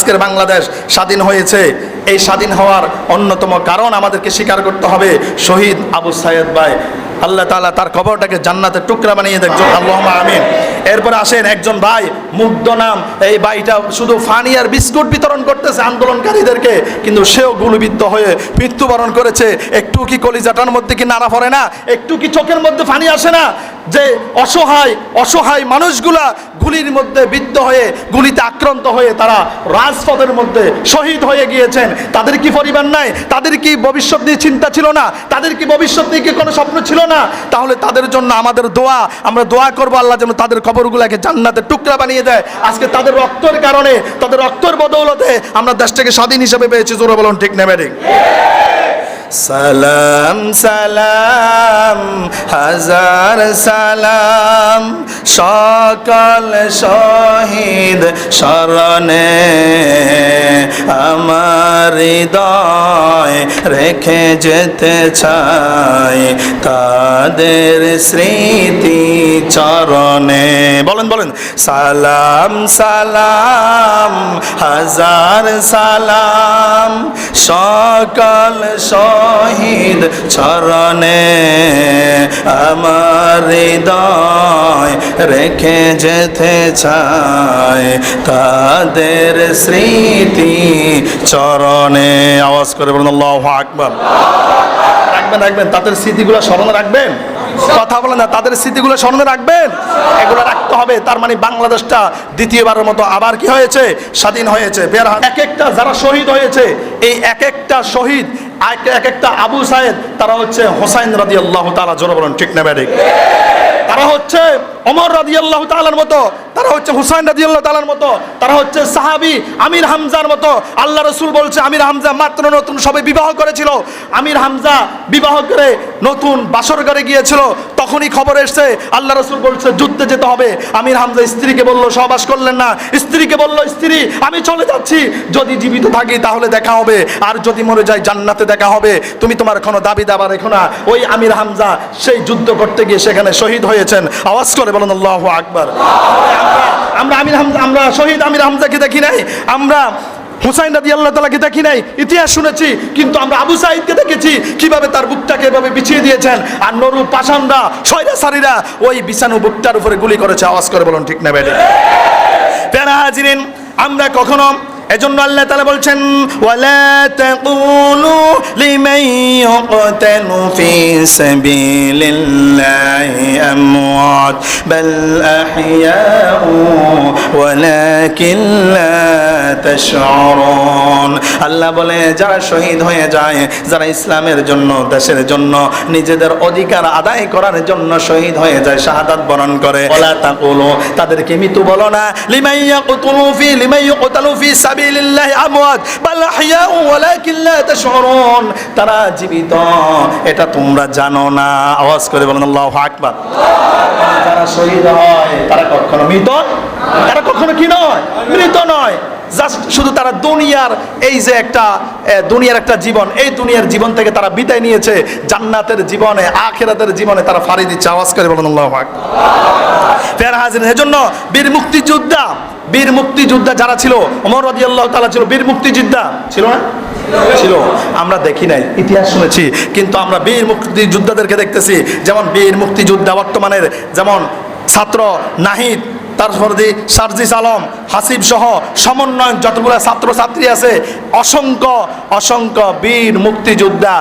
আজকের বাংলাদেশ স্বাধীন হয়েছে। এই স্বাধীন হওয়ার অন্যতম কারণ আমাদেরকে স্বীকার করতে হবে শহীদ আবু সাইদ ভাই, আল্লাহ তাআলা তার কবরটাকে জান্নাতের টুকরা বানিয়ে দেখ, আল্লাহুম্মা আমিন। এরপরে আসেন একজন ভাই, মুগ্ধ নাম, এই ভাইটা শুধু ফানি আর বিস্কুট বিতরণ করতেছে আন্দোলনকারীদেরকে, কিন্তু সেও গুলিবিদ্ধ হয়ে মৃত্যুবরণ করেছে। একটু কি কলিজাটার মধ্যে কি নাড়া পড়ে না? একটু কি চোখের মধ্যে পানি আসে না? যে অসহায় অসহায় মানুষগুলা গুলির মধ্যে বিদ্ধ হয়ে, গুলিতে আক্রান্ত হয়ে তারা রাজপথের মধ্যে শহীদ হয়ে গিয়েছেন। তাদের কি পরিবার নাই? তাদের কি ভবিষ্যৎ নিয়ে চিন্তা ছিল না? তাদের কি ভবিষ্যৎ নিয়ে কি কোনো স্বপ্ন ছিল না? তাহলে তাদের জন্য আমাদের দোয়া, আমরা দোয়া করবো আল্লাহ যেন তাদের কবরগুলোকে জান্নাতের টুকরা বানিয়ে দেয়। আজকে তাদের রক্তের কারণে, তাদের রক্তের বদৌলতে আমরা দেশটাকে স্বাধীন হিসেবে পেয়েছি। জোরে বলুন ঠিক না বেঠিক? সালাম সালাম হাজার সালাম সকল শহীদ স্মরণে, আমার হৃদয় রেখে যেতে চাই তাদের স্মৃতি চরণে। বলেন বলেন, সালাম সালাম হাজার সালাম সকল শহীদ চরণে, আমার হৃদয় রেখে যেতে চাই তাদের স্মৃতি চরণে। আওয়াজ করে বলুন আল্লাহু আকবার। রাখবেন রাখবেন, তাদের স্মৃতিগুলো স্মরণে রাখবেন। কথা বলেন না, তাদের স্মৃতিগুলো স্মরণে রাখবেন। এগুলো রাখতে হবে। তার মানে বাংলাদেশটা দ্বিতীয়বারের মতো আবার কি হয়েছে? স্বাধীন হয়েছে। এক একটা যারা শহীদ হয়েছে, এই এক একটা শহীদ, এক একটা আবু সাইদ, তারা হচ্ছে হোসাইন রাদিয়াল্লাহু তাআলা। জোরে বলেন ঠিক না বেঠিক? তারা হচ্ছে ওমর রাদিয়াল্লাহু তাআলার মতো, তারা হচ্ছে হুসাইন রাদিয়াল্লাহু তাআলার মতো, তারা হচ্ছে সাহাবী আমির হামজার মতো। আল্লাহ রাসূল বলছে আমির হামজা মাত্র নতুন সবে বিবাহ করেছিল। আমির হামজা বিবাহ করে নতুন বাসর ঘরে গিয়েছিল, তখনই খবর এসেছে আল্লাহ রাসূল বলছে যুদ্ধে যেতে হবে। আমির হামজা স্ত্রীকে বলল, সহবাস করলেন না, স্ত্রীকে বলল, স্ত্রী আমি চলে যাচ্ছি, যদি জীবিত থাকি তাহলে দেখা হবে, আর যদি মরে যাই জান্নাতে দেখা হবে, তুমি তোমার কোনো দাবি দাবা রেখো না। ওই আমির হামজা সেই যুদ্ধ করতে গিয়ে সেখানে শহীদ হয়েছেন। আওয়াজ করে বলুন আল্লাহু আকবার। আমরা আমির হামজা, আমরা শহীদ আমির হামজাকে দেখি নাই, আমরা হুসাইন রাদিয়াল্লাহু তাআলাকে দেখি নাই, ইতিহাস শুনেছি, কিন্তু আমরা আবু সাঈদকে দেখেছি কিভাবে তার বুকটাকে এভাবে বিছিয়ে দিয়েছেন, আর নরু পাষাণরা সয়রাচারীরা ওই বিছানো বুকটার উপরে গুলি করেছে। আওয়াজ করে বলুন ঠিক না বেঠিক? প্যারা হাজিরিন, আমরা কখনো, এজন্য আল্লাহ তাআলা বলছেন ওয়ালা তাকুলু লিমান ইউকতালু ফি সাবিলিল্লাহি আমওয়াত বাল আহইয়াউ ওয়ালাকিন লা তাশউরুন। আল্লাহ বলে যারা শহীদ হয়ে যায়, যারা ইসলামের জন্য, দেশের জন্য, নিজেদের অধিকার আদায় করার জন্য শহীদ হয়ে যায়, শাহাদাত বরণ করে, ওয়ালা তাকুলু, তাদেরকে মৃত্যু বলো না, লিমান ইউকতালু ফি সাবিলিল্লাহি আমওয়াত বাল আহইয়াউ ওয়ালাকিন লা তাশউরুন, তারা জীবিত এটা তোমরা জানো না। আওয়াজ করে বলেন আল্লাহু আকবার। যারা শহীদ হয় তারা কখনো মৃত, তারা কখনো কি নয়? মৃত নয়। জাস্ট শুধু তারা দুনিয়ার এই যে একটা দুনিয়ার একটা জীবন, এই দুনিয়ার জীবন থেকে তারা বিদায় নিয়েছে, জান্নাতের জীবনে, আখিরাতের জীবনে তারা ফাড়ি দিচ্ছে। আওয়াজ করে বলেন আল্লাহু আকবার। প্যারা হাজির, এজন্য বীর মুক্তিযোদ্ধা, বীর মুক্তিযোদ্ধা যারা ছিল, ওমর রাদিয়াল্লাহু তাআলা ছিল বীর মুক্তিযোদ্ধা, ছিল না? ছিল। আমরা দেখি নাই, ইতিহাস শুনেছি, কিন্তু আমরা বীর মুক্তিযোদ্ধাদেরকে দেখতেছি। যেমন বীর মুক্তিযোদ্ধা বর্তমানের যেমন ছাত্র নাহিদ, তারপরে সার্জিস আলম, হাসিব সহ সমন্বয় যতগুলো ছাত্র ছাত্রী আছে, অসংখ্য অসংখ্য বীর মুক্তিযোদ্ধা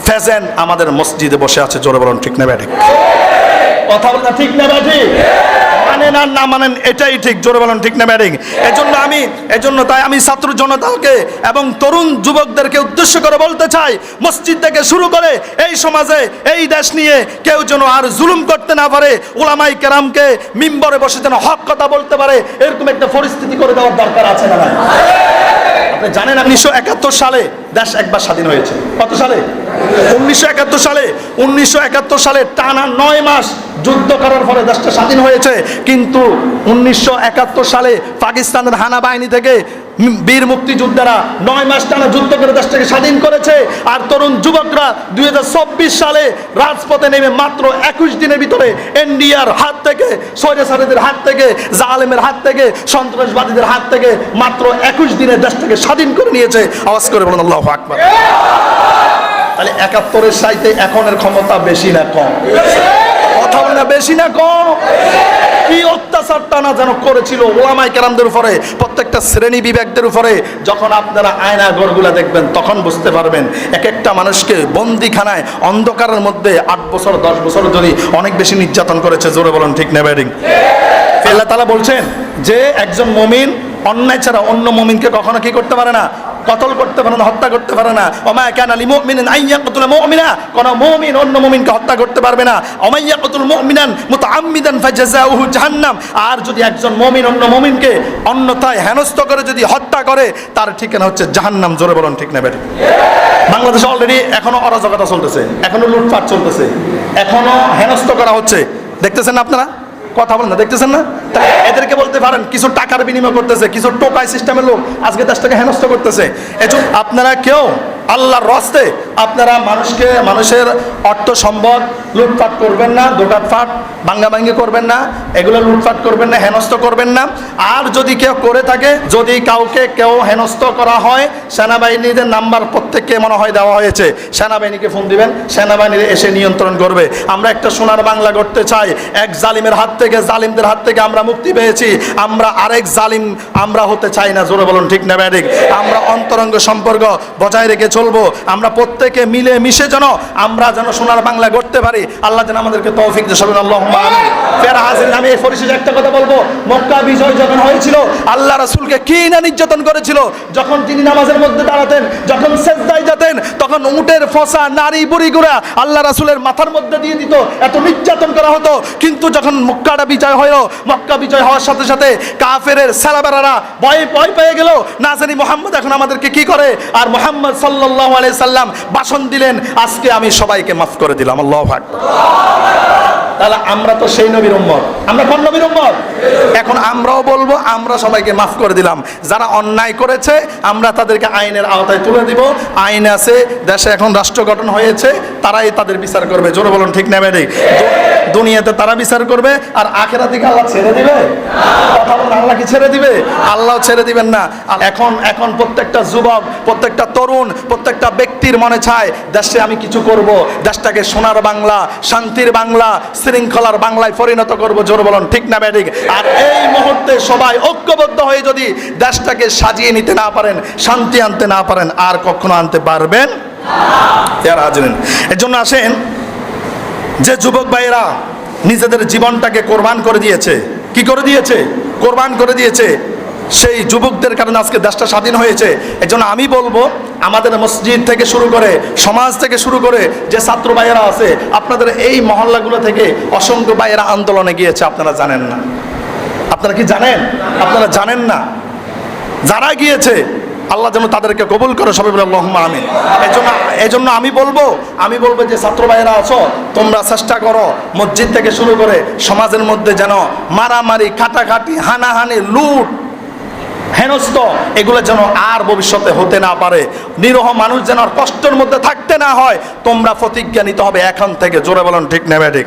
ফেজেন্ট আমাদের মসজিদে বসে আছে। জোরে বলুন ঠিক না বেঠিক? কথা বলেন ঠিক না বেঠিক? মানেন আর না মানেন এটাই ঠিক। জোরে বলেন ঠিক না বেঠিক? এজন্য তাই আমি ছাত্র জনতাকে এবং তরুণ যুবকদেরকে উদ্দেশ্য করে বলতে চাই, মসজিদ থেকে শুরু করে এই সমাজে, এই দেশ নিয়ে কেউ যেন আর জুলুম করতে না পারে, উলামায়ে কেরামকে মিম্বরে বসে যেন হক কথা বলতে পারে, এরকম একটা পরিস্থিতি করে দেওয়ার দরকার আছে না? আপনি জানেন 1971 সালে দেশ একবার স্বাধীন হয়েছে। কত সালে? 1971 সালে টানা 9 মাস যুদ্ধ করার ফলে দেশটা স্বাধীন হয়েছে। কিন্তু 1971 সালে পাকিস্তানের হানা বাহিনী থেকে বীর মুক্তিযোদ্ধারা 9 মাস টানা যুদ্ধ করে দেশটাকে স্বাধীন করেছে। আর তরুণ যুবকরা 2024 সালে রাজপথে নেমে মাত্র 21 দিনের ভিতরে এনডিআর হাত থেকে, স্বৈরাচারীদের হাত থেকে, জালেমের হাত থেকে, সন্ত্রাসবাদীদের হাত থেকে মাত্র 21 দিনে দেশটাকে স্বাধীন করে নিয়েছে। আওয়াজ করে বলুন আল্লাহু আকবার। তাহলে 71-এর চাইতে এখনের ক্ষমতা বেশি না কম? কথা বলে না, বেশি না কম? কি অত্যাচারটা না যেন করেছিল ওলামায়ে কেরামদের উপরে, প্রত্যেকটা শ্রেণী বিভাগদের উপরে। যখন আপনারা আয়না ঘরগুলা দেখবেন তখন বুঝতে পারবেন এক একটা মানুষকে বন্দিখানায় অন্ধকারের মধ্যে 8 বছর 10 বছর ধরে অনেক বেশি নির্যাতন করেছে। জোরে বলুন ঠিক না ব্যাডিং? আল্লাহ তাআলা বলছেন যে একজন মুমিন অন্যায় ছাড়া অন্য মুমিনকে কখনো কি করতে পারে না? কতল করতে পারে না, হত্যা করতে পারে না। ওমা কানা লিমুমিনিন আইয়াকতুল মুমিনা, কোন মুমিন অন্য মুমিনকে হত্যা করতে পারবে না। ওমা ইয়াকতুল মুমিনান মুতাআম্মিদান ফাজাযাউহু জাহান্নাম। আর যদি একজন মুমিন অন্য মুমিনকে অন্যথায় হেনস্থ করে যদি হত্যা করে, তার ঠিকানা হচ্ছে জাহান্নাম। জোরে বলুন ঠিক না বেটি? বাংলাদেশে অলরেডি এখনো অরাজকতা চলতেছে, এখনো লুটপাট চলতেছে, এখনো হেনস্থ করা হচ্ছে। দেখতেছেন না আপনারা? কথা বলেন না, দেখতেছেন না? এদেরকে বলতে পারেন কিছু টাকার বিনিময় করতেছে, কিছু টোকাই সিস্টেমের লোক আজকে দেশটাকে হেনস্থ করতেছে। এজন্য আপনারা কেউ আল্লাহর রাস্তে আপনারা মানুষের অর্থ সম্পদ লুটপাট করবেন না, দোকানপাট ভাঙ্গাভাঙ্গি করবেন না, এগুলো লুটপাট করবেন না, হেনস্থ করবেন না। আর যদি কেউ করে থাকে, যদি কাউকে কেউ হেনস্থ করা হয়, সেনাবাহিনীদের নাম্বার প্রত্যেককে মনে হয় দেওয়া হয়েছে, সেনাবাহিনীকে ফোন দিবেন, সেনাবাহিনী এসে নিয়ন্ত্রণ করবে। আমরা একটা সোনার বাংলা করতে চাই। এক জালিমের হাত থেকে, জালিমদের হাত থেকে আমরা মুক্তি পেয়েছি, আমরা আরেক জালিম আমরা হতে চাই না। জোরে বলুন ঠিক না ব্যাডিক? আমরা অন্তরঙ্গ সম্পর্ক বজায় রেখে চলবো। আমরা প্রত্যেকে মিলে মিশে যেন আমরা যেন সোনার বাংলা গড়তে পারি। আল্লাহ যেন আমাদেরকে তৌফিক দেন। আল্লাহুম্মা আমিন। ফের হাজির, আমি এই পরিশেষে একটা কথা বলবো। মক্কা বিজয় যখন হয়েছিল, আল্লাহ রাসূলকে কি না নির্যাতন করেছিল। যখন তিনি নামাজের মধ্যে দাঁড়াতেন, যখন সেজদায় যেতেন, তখন উটের ফসা, নারী বুড়িগুড়া আল্লাহ রাসূলের মাথার মধ্যে দিয়ে দিত, এত নির্যাতন করা হতো। কিন্তু যখন মক্কাটা বিজয় হলো, মক্কা বিজয় হওয়ার সাথে সাথে কাফেরের ছেলেবেলারা ভয় পেয়ে গেল, না জানি মুহাম্মদ এখন আমাদেরকে কি করে। আর মুহাম্মদ সাল্লাল্লাহু আলাইহি সাল্লাম ভাষণ দিলেন, আজকে আমি সবাইকে মাফ করে দিলাম। আল্লাহু আকবার। তাহলে আমরা তো সেই নবীর উম্মত। আমরা কোন নবীর উম্মত? এখন আমরাও বলবো আমরা সবাইকে মাফ করে দিলাম। যারা অন্যায় করেছে আমরা তাদেরকে আইনের আওতায় তুলে দিব। আইন আছে দেশে, এখন রাষ্ট্র গঠন হয়েছে, তারাই তাদের বিচার করবে। জোরে বলুন ঠিক না বেঠিক? দুনিয়াতে তারা বিচার করবে, আর আখিরাতে দিকে আল্লাহ ছেড়ে দিবে? কথা বলুন, আল্লাহ কি ছেড়ে দিবে? আল্লাহ ছেড়ে দিবেন না। এখন প্রত্যেকটা যুবক, প্রত্যেকটা তরুণ, প্রত্যেকটা ব্যক্তির মনে চায় দেশে আমি কিছু করব, দেশটাকে সোনার বাংলা, শান্তির বাংলা, শৃঙ্খলার বাংলায় পরিণত করব। জোরে বলুন ঠিক না বেঠিক? আর এই মুহূর্তে সবাই ঐক্যবদ্ধ হয়ে যদি দেশটাকে সাজিয়ে নিতে না পারেন, শান্তি আনতে না পারেন, আর কখনো আনতে পারবেন না। এর জন্য আসেন, যে যুবক ভাইয়েরা নিজেদের জীবনটাকে কোরবান করে দিয়েছে, কি করে দিয়েছে? কোরবান করে দিয়েছে, সেই যুবকদের কারণে আজকে দেশটা স্বাধীন হয়েছে। এজন্য আমি বলবো আমাদের মসজিদ থেকে শুরু করে, সমাজ থেকে শুরু করে যে ছাত্র ভাইয়েরা আছে, আপনাদের এই মহল্লাগুলো থেকে অসংখ্য ভাইয়েরা আন্দোলনে গিয়েছে, আপনারা জানেন না? আপনারা কি জানেন? আপনারা জানেন না? যারা গিয়েছে আল্লাহ যেন তাদেরকে কবুল করে। সবাই বলে আল্লাহুম্মা আমিন। এজন্য আমি বলবো যে ছাত্র ভাইয়েরা আছো, তোমরা চেষ্টা করো মসজিদ থেকে শুরু করে সমাজের মধ্যে যেন মারামারি, কাটাকাটি, হানাহানি, লুট, হেনস্থ এগুলো যেন আর ভবিষ্যতে হতে না পারে। নিরহ মানুষ যেন আর কষ্টের মধ্যে থাকতে না হয়। তোমরা প্রতিজ্ঞা নিতে হবে এখন থেকে। জোরে বলুন ঠিক না বেঠিক?